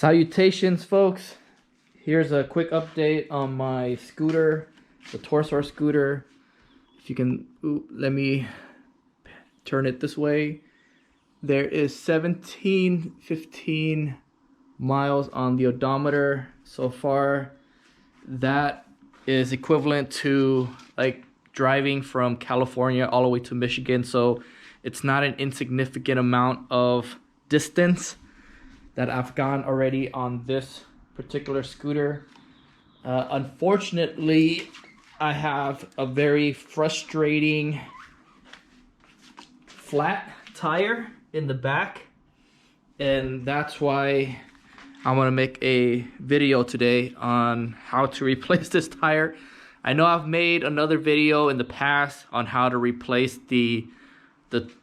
Salutations, folks. Here's a quick update on my scooter, the Torsor scooter. If you can, let me turn it this way. There is 1715 miles on the odometer so far. That is equivalent to like driving from California all the way to Michigan. So it's not an insignificant amount of distance that I've gone already on this particular scooter. Unfortunately, I have a very frustrating flat tire in the back, and that's why I want to make a video today on how to replace this tire. I know I've made another video in the past on how to replace the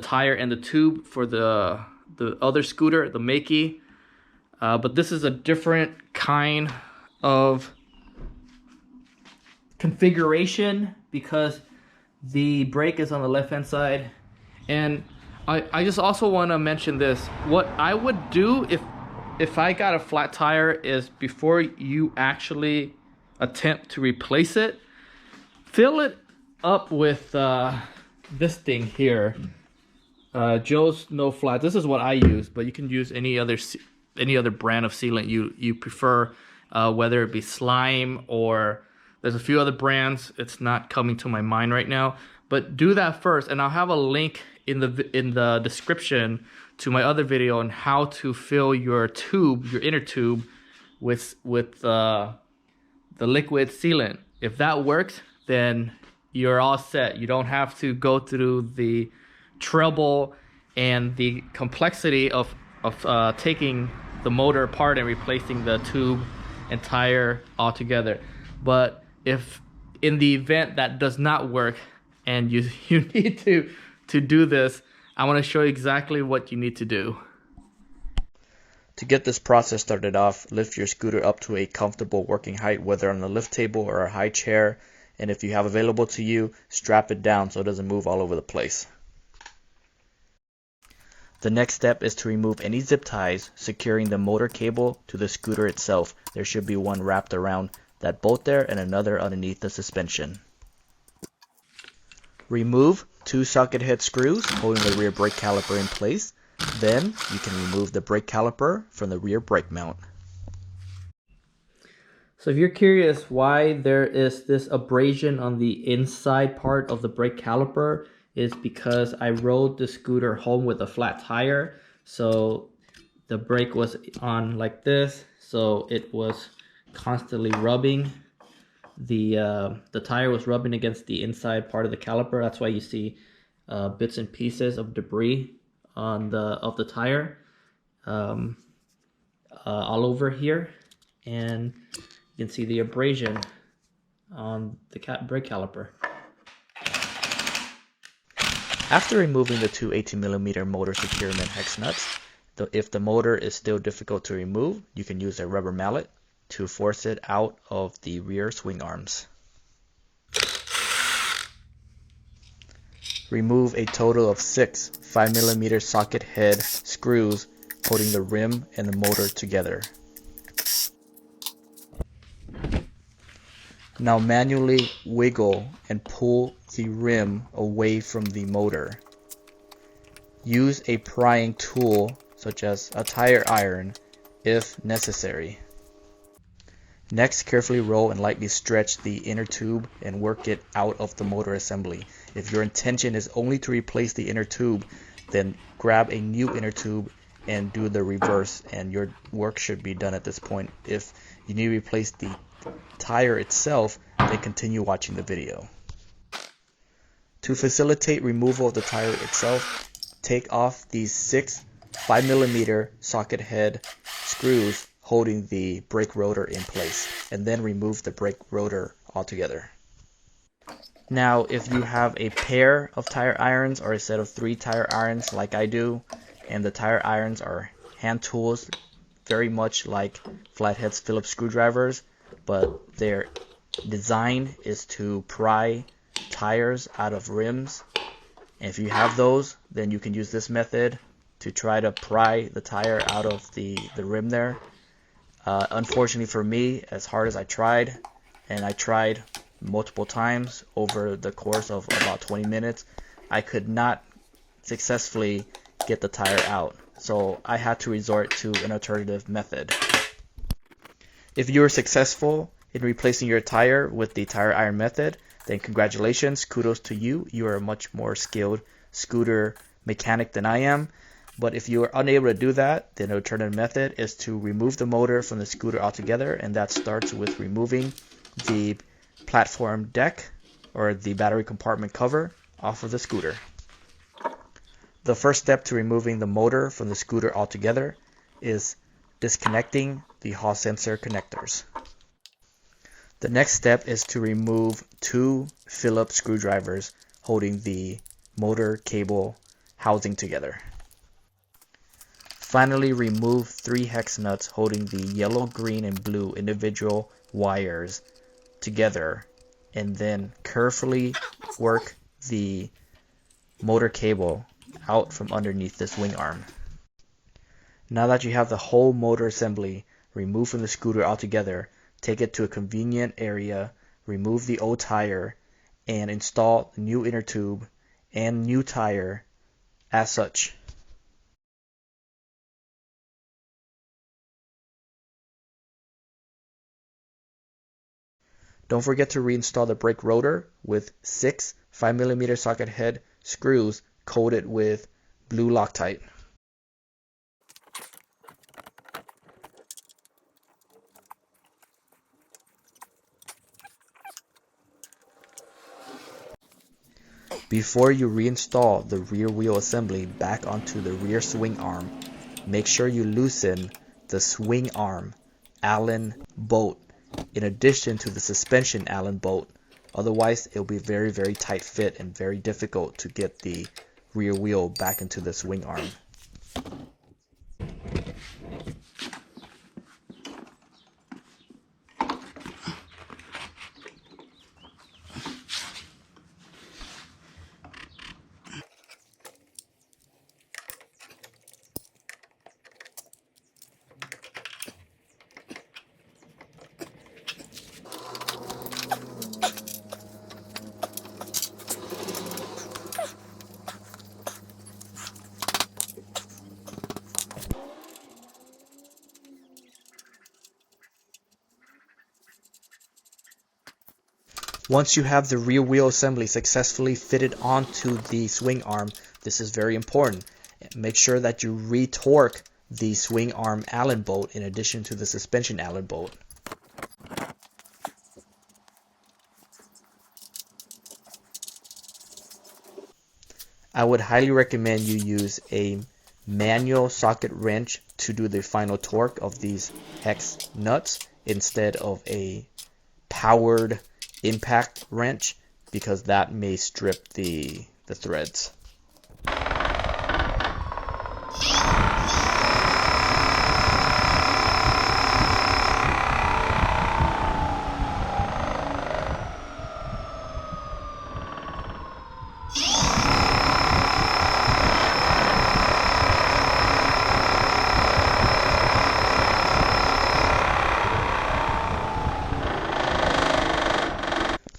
tire and the tube for the other scooter, the Makey. But this is a different kind of configuration because the brake is on the left hand side. And I just also want to mention this. What I would do if I got a flat tire is, before you actually attempt to replace it, fill it up with this thing here, Joe's No Flat. This is what I use, but you can use any other brand of sealant you prefer, whether it be slime or there's a few other brands. It's not coming to my mind right now, but do that first, and I'll have a link in the description to my other video on how to fill your tube, your inner tube, with the liquid sealant. If that works, then you're all set. You don't have to go through the trouble and the complexity of taking the motor apart and replacing the tube and tire altogether. But if in the event that does not work and you need to do this, I want to show you exactly what you need to do. To get this process started off, lift your scooter up to a comfortable working height, whether on a lift table or a high chair, and if you have available to you, strap it down so it doesn't move all over the place. The next step is to remove any zip ties securing the motor cable to the scooter itself. There should be one wrapped around that bolt there and another underneath the suspension. Remove 2 socket head screws holding the rear brake caliper in place. Then you can remove the brake caliper from the rear brake mount. So if you're curious why there is this abrasion on the inside part of the brake caliper, is because I rode the scooter home with a flat tire. So the brake was on like this, so it was constantly rubbing. The tire was rubbing against the inside part of the caliper. That's why you see bits and pieces of debris on the tire all over here, and you can see the abrasion on the brake caliper. After removing the 2 18mm motor securement hex nuts, if the motor is still difficult to remove, you can use a rubber mallet to force it out of the rear swing arms. Remove a total of 6 5mm socket head screws holding the rim and the motor together. Now manually wiggle and pull the rim away from the motor. Use a prying tool such as a tire iron if necessary. Next, carefully roll and lightly stretch the inner tube and work it out of the motor assembly. If your intention is only to replace the inner tube, then grab a new inner tube and do the reverse, and your work should be done at this point. If you need to replace the tire itself, then continue watching the video. To facilitate removal of the tire itself, take off these 6 5mm socket head screws holding the brake rotor in place, and then remove the brake rotor altogether. Now, if you have a pair of tire irons or a set of 3 tire irons like I do, and the tire irons are hand tools, very much like flatheads Phillips screwdrivers, but their design is to pry tires out of rims. And if you have those, then you can use this method to try to pry the tire out of the rim there. Unfortunately for me, as hard as I tried, and I tried multiple times over the course of about 20 minutes, I could not successfully get the tire out. So I had to resort to an alternative method. If you were successful in replacing your tire with the tire iron method, then congratulations, kudos to you. You are a much more skilled scooter mechanic than I am. But if you are unable to do that, then the alternative method is to remove the motor from the scooter altogether, and that starts with removing the platform deck or the battery compartment cover off of the scooter. The first step to removing the motor from the scooter altogether is disconnecting the Hall sensor connectors. The next step is to remove 2 Phillips screwdrivers holding the motor cable housing together. Finally, remove 3 hex nuts holding the yellow, green, and blue individual wires together, and then carefully work the motor cable out from underneath the swing arm. Now that you have the whole motor assembly removed from the scooter altogether, take it to a convenient area, remove the old tire, and install the new inner tube and new tire as such. Don't forget to reinstall the brake rotor with 6 5mm socket head screws coated with blue Loctite. Before you reinstall the rear wheel assembly back onto the rear swing arm, make sure you loosen the swing arm Allen bolt in addition to the suspension Allen bolt. Otherwise, it will be very tight fit and very difficult to get the rear wheel back into the swing arm. Once you have the rear wheel assembly successfully fitted onto the swing arm, this is very important. Make sure that you re-torque the swing arm Allen bolt in addition to the suspension Allen bolt. I would highly recommend you use a manual socket wrench to do the final torque of these hex nuts instead of a powered impact wrench, because that may strip the threads.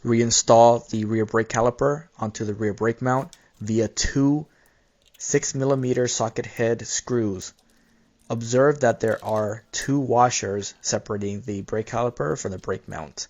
Reinstall the rear brake caliper onto the rear brake mount via 2 6mm socket head screws. Observe that there are 2 washers separating the brake caliper from the brake mount.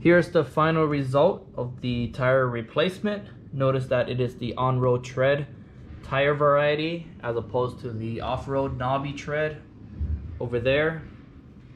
Here's the final result of the tire replacement. Notice that it is the on-road tread tire variety as opposed to the off-road knobby tread over there.